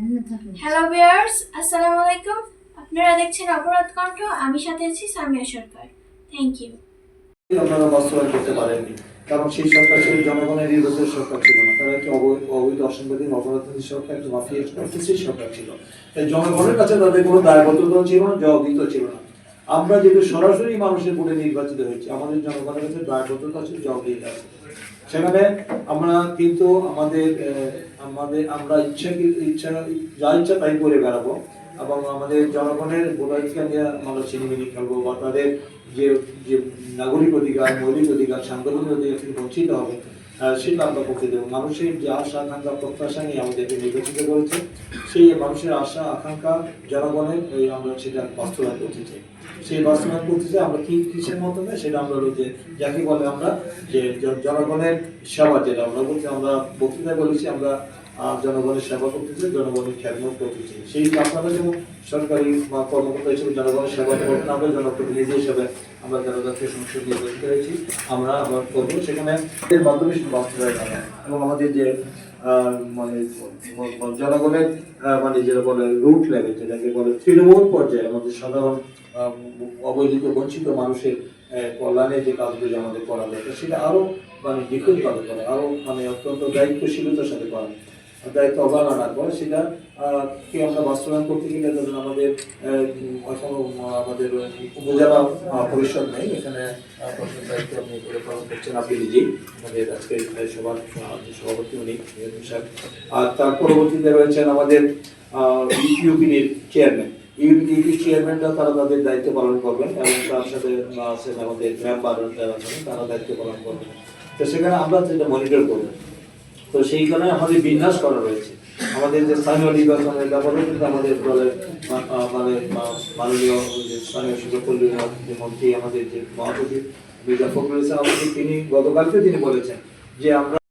Hello viewers, আসসালামু আলাইকুম। আপনারা দেখছেন অপরাধ কণ্ঠ। আমি সাথে আছি সামিয়া সরকার। Thank you. আপনারা বাস্তবায়ন করতে পারেননি, কারণ সেই সরকার ছিল জনগণের নির্বাচিত সরকার ছিল না। তারা একটি অবৈধ অসাংবিধানিক অপরাধী সরকার, একটি মাফিয়া সরকার ছিল। তাই জনগণের কাছে তাদের কোনো দায়বদ্ধতা ছিল না, জবাবদিহিতা ছিল না। আমরা যেহেতু সরাসরি মানুষের ভোটে নির্বাচিত হয়েছি, আমাদের জনগণের কাছে দায়বদ্ধতা আছে, জবাবদিহিতা আছে। সেখানে আমরা কিন্তু আমরা ইচ্ছা যা ইচ্ছা তাই করে বেড়াবো, এবং আমাদের জনগণের ভোটাধিকার নিয়ে আমরা ছিনিমিনি খেলবো, বা তাদের যে যে নাগরিক অধিকার, মৌলিক অধিকার, সাংবিধানিক অধিকার থেকে বঞ্চিত হবে, সেটা আমরা করতে দেবো। মানুষের যে আশা আকাঙ্ক্ষা প্রত্যাশা নিয়ে আমাদেরকে নির্বাচিত করেছে, সেই মানুষের আশা আকাঙ্ক্ষা জনগণের আমরা সেটা বাস্তবায়ন করতে চাই। সেই বাস্তবায়ন করতে চাই আমরা কিসের মাধ্যমে, সেটা আমরা যে যাকে বলে আমরা যে জনগণের সেবা, যেটা আমরা বলছি, আমরা বক্তৃতায় বলেছি আমরা জনগণের সেবা করতে চাই, জনগণের খেদমত করতে চাই। সেই আপনারা যেমন সরকারি কর্মকর্তা হিসেবে জনগণের সেবা করতে, আমরা জনপ্রতিনিধি হিসেবে আমরা জনগণকে সংসদ নির্বাচিত হয়েছি, আমরা আবার করবো। সেখানে এর মাধ্যমে শুধু বাস্তবায়ন হবে, এবং আমাদের যে মানে জনগণের মানে যেটা বলে রুট লেভেল, যেটাকে বলে তৃণমূল পর্যায়ে আমাদের সাধারণ অবহেলিত বঞ্চিত মানুষের কল্যাণে যে কাজগুলি আমাদের করা দরকার, সেটা আরো মানে বিপুলভাবে করা, আরো মানে অত্যন্ত দায়িত্বশীলতার সাথে করা, দায়িত্ব অবহেলা না করে, সেটা কে আমরা বাস্তবায়ন করতে গেলে ধরুন আমাদের এখনো আমাদের উপজেলা পরিষদ নেই। এখানে দায়িত্ব আপনি পালন করছেন আপনি নিজেই, আমাদের আজকে সবার সভাপতি উনি। আর তার পরবর্তীতে রয়েছেন আমাদের ইউপির চেয়ারম্যান। ইউপি চেয়ারম্যানরা তারা তাদের দায়িত্ব পালন করবেন, এবং তার সাথে আছেন আমাদের মেম্বার যারা আছেন, তারা দায়িত্ব পালন করবেন। তো সেখানে আমরা সেটা মনিটর করব। তো সেইখানে আমাদের বিন্যাস করা রয়েছে। আমাদের যে স্থানীয় নির্বাচনের ব্যাপারে কিন্তু আমাদের দলের মানে মাননীয় স্থানীয় সুযোগ মন্ত্রী আমাদের যে মহাসচিব মির্জা ফখরুল ইসলাম, তিনি গতকালকে তিনি বলেছেন যে আমরা